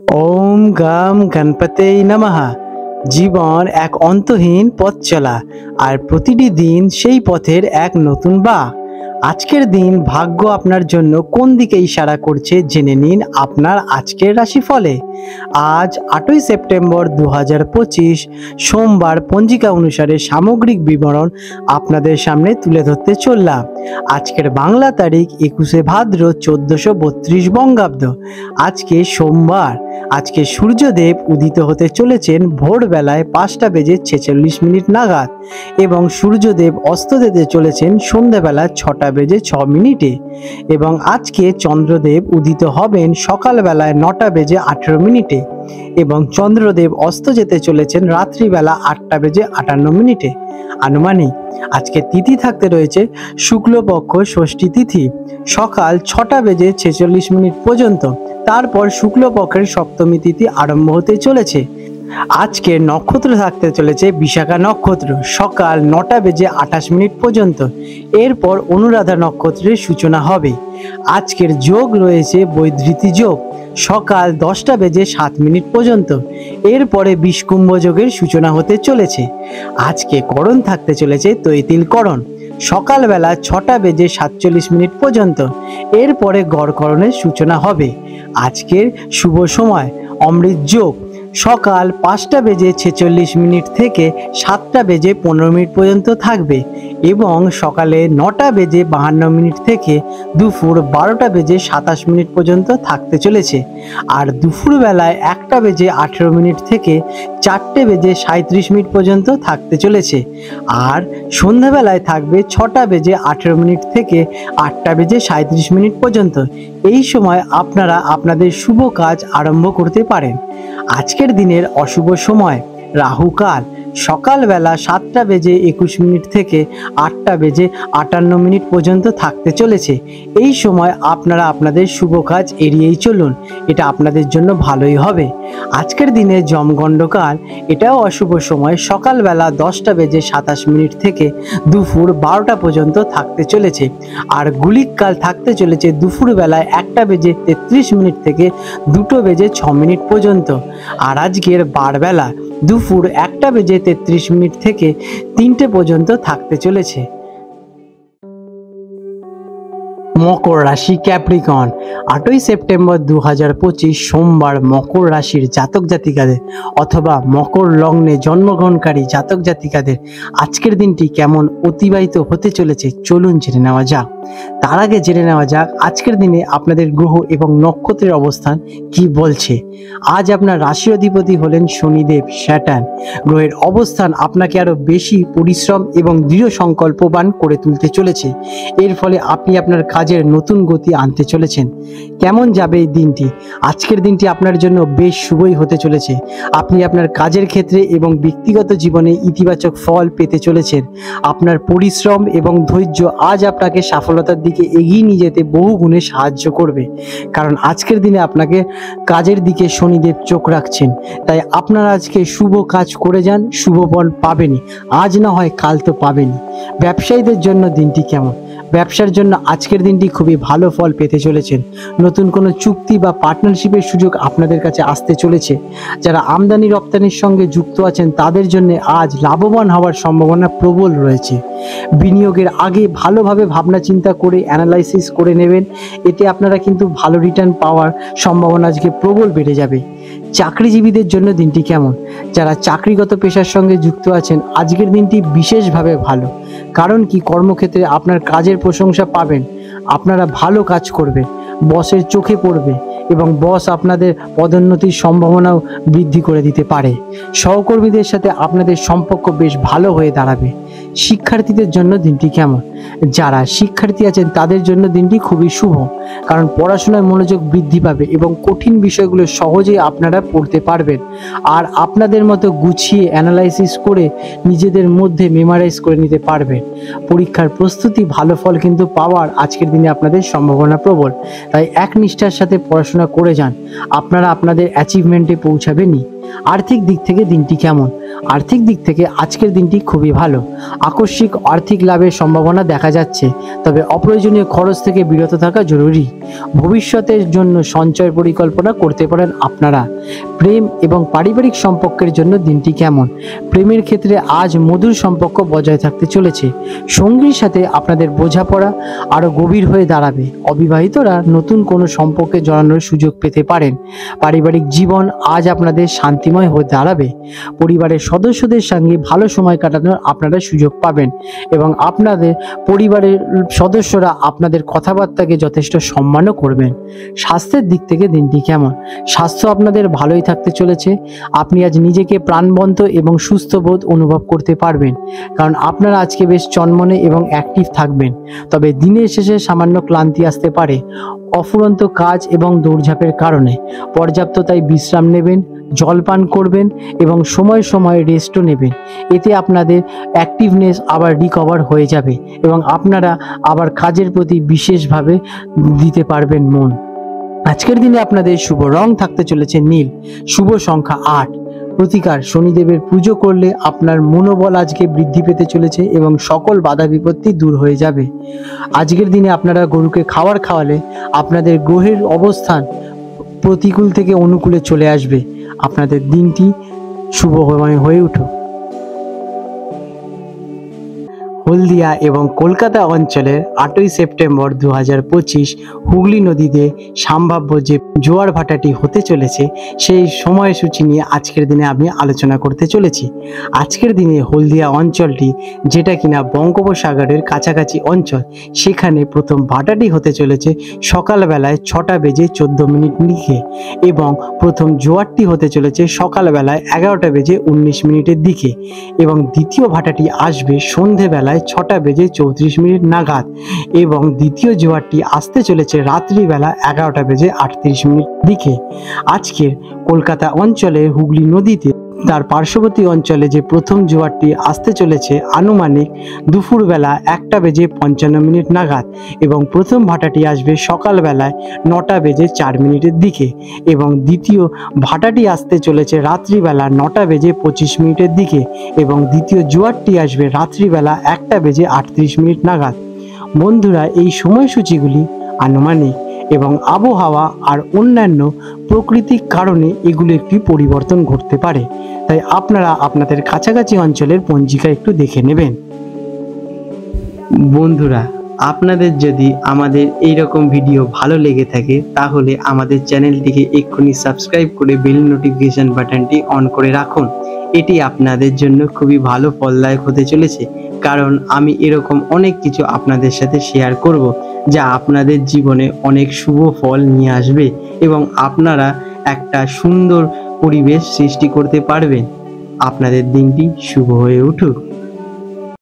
ওম গাম গণপতেই নমঃ। জীবন এক অন্তহীন পথ চলা, আর প্রতিটি দিন সেই পথের এক নতুন বাঁক। আজকের দিন ভাগ্য আপনার জন্য কোন দিকে ইশারা করছে জেনে নিন আপনার আজকের রাশিফলে। আজ 8ই সেপ্টেম্বর 2025 সোমবার পঞ্জিকা অনুসারে সামগ্রিক বিবরণ আপনাদের সামনে তুলে ধরতে চললাম। আজকের বাংলা তারিখ 21শে ভাদ্র 1432 বঙ্গাব্দ। আজকে সোমবার। আজকে সূর্যদেব উদিত হতে চলেছেন ভোরবেলায় 5টা বেজে 46 মিনিট নাগাদ এবং সূর্যদেব অস্ত যেতে চলেছেন সন্ধ্যাবেলা 6টা বেজে 6 মিনিটে এবং আজকে চন্দ্রদেব উদিত হবেন সকালবেলায় 9টা বেজে 18 মিনিটে এবং চন্দ্রদেব অস্ত যেতে চলেছেন রাত্রিবেলা 8টা বেজে 58 মিনিটে আনুমানিক। আজকে তিথি থাকতে রয়েছে শুক্লপক্ষ ষষ্ঠী তিথি সকাল 6টা বেজে 46 মিনিট পর্যন্ত, তারপর শুক্লপক্ষের সপ্তমী তিথি আরম্ভ হতে চলেছে। আজকে নক্ষত্র থাকতে চলেছে বিশাখা নক্ষত্র সকাল 9টা বেজে 28 মিনিট পর্যন্ত, এরপর অনুরাধা নক্ষত্রের সূচনা হবে। আজকের যোগ রয়েছে বৈধৃতি যোগ সকাল 10টা বেজে 7 মিনিট পর্যন্ত, এরপরে বিষকুম্ভ যোগের সূচনা হতে চলেছে। আজকে করণ থাকতে চলেছে তৈতিল করণ সকালবেলা 6টা বেজে 47 মিনিট পর্যন্ত, এরপরে গড়করণের সূচনা হবে। আজকের শুভ সময় অমৃত যোগ সকাল 5টা বেজে 46 মিনিট থেকে 7টা বেজে 15 মিনিট পর্যন্ত থাকবে এবং সকালে 9টা বেজে 52 মিনিট থেকে দুপুর 12টা বেজে 27 মিনিট পর্যন্ত থাকতে চলেছে। আর দুপুরবেলায় 1টা বেজে 18 মিনিট থেকে 4টে বেজে 37 মিনিট পর্যন্ত থাকতে চলেছে। আর সন্ধ্যাবেলায় থাকবে 6টা বেজে 18 মিনিট থেকে 8টা বেজে 37 মিনিট পর্যন্ত। এই সময় আপনারা আপনাদের শুভ কাজ আরম্ভ করতে পারেন। আজকের দিনের অশুভ সময় রাহুকাল সকালবেলা 7টা বেজে 21 মিনিট থেকে 8টা বেজে 58 মিনিট পর্যন্ত থাকতে চলেছে। এই সময় আপনারা আপনাদের শুভ কাজ এড়িয়েই চলুন, এটা আপনাদের জন্য ভালোই হবে। আজকের দিনে যমগণ্ডকাল এটাও অশুভ সময় সকালবেলা 10টা বেজে 27 মিনিট থেকে দুপুর 12টা পর্যন্ত থাকতে চলেছে। আর গুলিককাল থাকতে চলেছে দুপুরবেলায় 1টা বেজে 33 মিনিট থেকে 2টো বেজে 6 মিনিট পর্যন্ত। আর আজকের বারবেলা দুপুর 1টা বেজে 33 মিনিট থেকে 3টে পর্যন্ত থাকতে চলেছে। মকর রাশি ক্যাপ্রিকন 8ই সেপ্টেম্বর 2025 সোমবার মকর রাশির জাতক জাতিকাদের অথবা মকর লগ্নে জন্মগ্রহণকারী জাতক জাতিকাদের আজকের দিনটি কেমন অতিবাহিত হতে চলেছে চলুন জেনে নেওয়া যাক। তার আগে জেনে নেওয়া যাক আজকের দিনে আপনাদের গ্রহ এবং নক্ষত্রের অবস্থান কি বলছে। আজ আপনার রাশি অধিপতি হলেন শনিদেব স্যাটার্ন। গ্রহের অবস্থান আপনাকে আরো বেশি পরিশ্রম এবং দৃঢ় সংকল্পবান করে তুলতে চলেছে। এর ফলে আপনি আপনার কাজের নতুন গতি আনতে চলেছেন। কেমন যাবে এই দিনটি? আজকের দিনটি আপনার জন্য বেশ শুভই হতে চলেছে। আপনি আপনার কাজের ক্ষেত্রে এবং ব্যক্তিগত জীবনে ইতিবাচক ফল পেতে চলেছেন। আপনার পরিশ্রম এবং ধৈর্য আজ আপনাকে সফলতার দিকে এগিয়ে নিয়ে যেতে বহু গুণে সাহায্য করবে, কারণ আজকের দিনে আপনাকে কাজের দিকে শনিদেব চোখ রাখছেন। তাই আপনারা আজকে শুভ কাজ করে যান, শুভ ফল পাবেনই। আজ না হয় কাল তো পাবেনই। ব্যবসায়ীদের জন্য দিনটি কেমন? ব্যবসার জন্য আজকের দিনটি খুবই ভালো ফল পেতে চলেছেন। নতুন কোনো চুক্তি বা পার্টনারশিপের সুযোগ আপনাদের কাছে আসতে চলেছে। যারা আমদানি রপ্তানির সঙ্গে যুক্ত আছেন তাদের জন্য আজ লাভবান হওয়ার সম্ভাবনা প্রবল রয়েছে। বিনিয়োগের আগে ভালোভাবে ভাবনা চিন্তা করে অ্যানালাইসিস করে নেবেন, এতে আপনারা কিন্তু ভালো রিটার্ন পাওয়ার সম্ভাবনা আজকে প্রবল বেড়ে যাবে। চাকরিজীবীদের জন্য দিনটি কেমন? যারা চাকরিগত পেশার সঙ্গে যুক্ত আছেন আজকের দিনটি বিশেষভাবে ভালো। কারণ কি, কর্মক্ষেত্রে আপনার কাজের প্রশংসা পাবেন, আপনারা ভালো কাজ করবেন, বসের চোখে পড়বে এবং বস আপনাদের পদোন্নতির সম্ভাবনাও বৃদ্ধি করে দিতে পারে। সহকর্মীদের সাথে আপনাদের সম্পর্ক বেশ ভালো হয়ে দাঁড়াবে। শিক্ষার্থীদের জন্য দিনটি কেমন? যারা শিক্ষার্থী আছেন তাদের জন্য দিনটি খুবই শুভ, কারণ পড়াশোনায় মনোযোগ বৃদ্ধি পাবে এবং কঠিন বিষয়গুলো সহজেই আপনারা পড়তে পারবেন। আর আপনাদের মতো গুছিয়ে অ্যানালাইসিস করে নিজেদের মধ্যে মেমোরাইজ করে নিতে পারবেন। পরীক্ষার প্রস্তুতি ভালো ফল কিন্তু পাওয়ার আজকের দিনে আপনাদের সম্ভাবনা প্রবল। তাই একনিষ্ঠার সাথে পড়াশোনা করে যান, আপনারা আপনাদের অ্যাচিভমেন্টে পৌঁছাবেনই। আর্থিক দিক থেকে দিনটি কেমন? আর্থিক দিক থেকে আজকের দিনটি খুবই ভালো। আকস্মিক আর্থিক লাভের সম্ভাবনা দেখা যাচ্ছে, তবে অপ্রয়োজনীয় খরচ থেকে বিরত থাকা জরুরি। ভবিষ্যতের জন্য সঞ্চয় পরিকল্পনা করতে পারেন আপনারা। প্রেম এবং পারিবারিক সম্পর্কের জন্য দিনটি কেমন? প্রেমের ক্ষেত্রে আজ মধুর সম্পর্ক বজায় থাকতে চলেছে। সঙ্গীর সাথে আপনাদের বোঝাপড়া আরও গভীর হয়ে দাঁড়াবে। অবিবাহিতরা নতুন কোনো সম্পর্কে জড়ানোর সুযোগ পেতে পারেন। পারিবারিক জীবন আজ আপনাদের শান্তিময় হয়ে দাঁড়াবে। পরিবারের সদস্যদের সঙ্গে ভালো সময় কাটানোর আপনারা সুযোগ পাবেন এবং আপনাদের পরিবারের সদস্যরা আপনাদের কথাবার্তাকে যথেষ্ট সম্মানও করবেন। স্বাস্থ্যের দিক থেকে দিনটি কেমন? স্বাস্থ্য আপনাদের ভালোই থাকতে চলেছে। আপনি আজ নিজেকে প্রাণবন্ত এবং সুস্থ বোধ অনুভব করতে পারবেন, কারণ আপনারা আজকে বেশ চনমনে এবং অ্যাক্টিভ থাকবেন। তবে দিনের শেষে সামান্য ক্লান্তি আসতে পারে অফুরন্ত কাজ এবং দৌড়ঝাঁপের কারণে। পর্যাপ্ত তাই বিশ্রাম নেবেন, জল পান করবেন এবং সময় সময় রেস্টও নেবেন। এতে আপনাদের অ্যাক্টিভনেস আবার রিকভার হয়ে যাবে এবং আপনারা আবার কাজের প্রতি বিশেষভাবে দিতে পারবেন মন। আজকের দিনে আপনাদের শুভ রং থাকতে চলেছে নীল, শুভ সংখ্যা 8। প্রতিকার: শনিদেবের পুজো করলে আপনার মনোবল আজকে বৃদ্ধি পেতে চলেছে এবং সকল বাধা বিপত্তি দূর হয়ে যাবে। আজকের দিনে আপনারা গরুকে খাবার খাওয়ালে আপনাদের গ্রহের অবস্থান প্রতিকূল থেকে অনুকূলে চলে আসবে। আপনাদের দিনটি শুভময় হয়ে উঠুক। হলদিয়া এবং কলকাতা অঞ্চলের 8ই সেপ্টেম্বর 2025 হুগলি নদীতে সম্ভাব্য যে জোয়ার ভাটাটি হতে চলেছে সেই সময়সূচি নিয়ে আজকের দিনে আমি আলোচনা করতে চলেছি। আজকের দিনে হলদিয়া অঞ্চলটি, যেটা কিনা বঙ্গোপসাগরের কাছাকাছি অঞ্চল, সেখানে প্রথম ভাটাটি হতে চলেছে সকালবেলায় 6:14 দিকে এবং প্রথম জোয়ারটি হতে চলেছে সকালবেলায় 11:19 দিকে এবং দ্বিতীয় ভাটাটি আসবে সন্ধেবেলায় 6:34 নাগাদ এবং দ্বিতীয় জোয়ারটি আসতে চলেছে রাত্রিবেলা 11:38 দিকে। আজকের কলকাতা অঞ্চলে হুগলি নদীতে তার পার্শ্ববর্তী অঞ্চলে যে প্রথম জোয়ারটি আসতে চলেছে আনুমানিক দুপুরবেলা 1:55 নাগাদ এবং প্রথম ভাটাটি আসবে সকালবেলায় 9:04 দিকে এবং দ্বিতীয় ভাটাটি আসতে চলেছে রাত্রিবেলা 9:25 দিকে এবং দ্বিতীয় জোয়ারটি আসবে রাত্রিবেলা 1:38 নাগাদ। বন্ধুরা, এই সময়সূচিগুলি আনুমানিক এবং আবহাওয়া আর অন্যান্য প্রাকৃতিক কারণে এগুলো একটি পরিবর্তন ঘটতে পারে, তাই আপনারা আপনাদের কাছাকাছি অঞ্চলের পঞ্জিকা একটু দেখে নেবেন। বন্ধুরা, আপনাদের যদি আমাদের এই রকম ভিডিও ভালো লেগে থাকে তাহলে আমাদের চ্যানেলটিকে এক্ষুনি সাবস্ক্রাইব করে বেল নোটিফিকেশন বাটনটি অন করে রাখুন। এটি আপনাদের জন্য খুবই ভালো ফলদায়ক হতে চলেছে, কারণ আমি এরকম অনেক কিছু আপনাদের সাথে শেয়ার করব যা আপনাদের জীবনে অনেক শুভ ফল নিয়ে আসবে এবং আপনারা একটা সুন্দর পরিবেশ সৃষ্টি করতে পারবেন। আপনাদের দিনটি শুভ হয়ে উঠুক।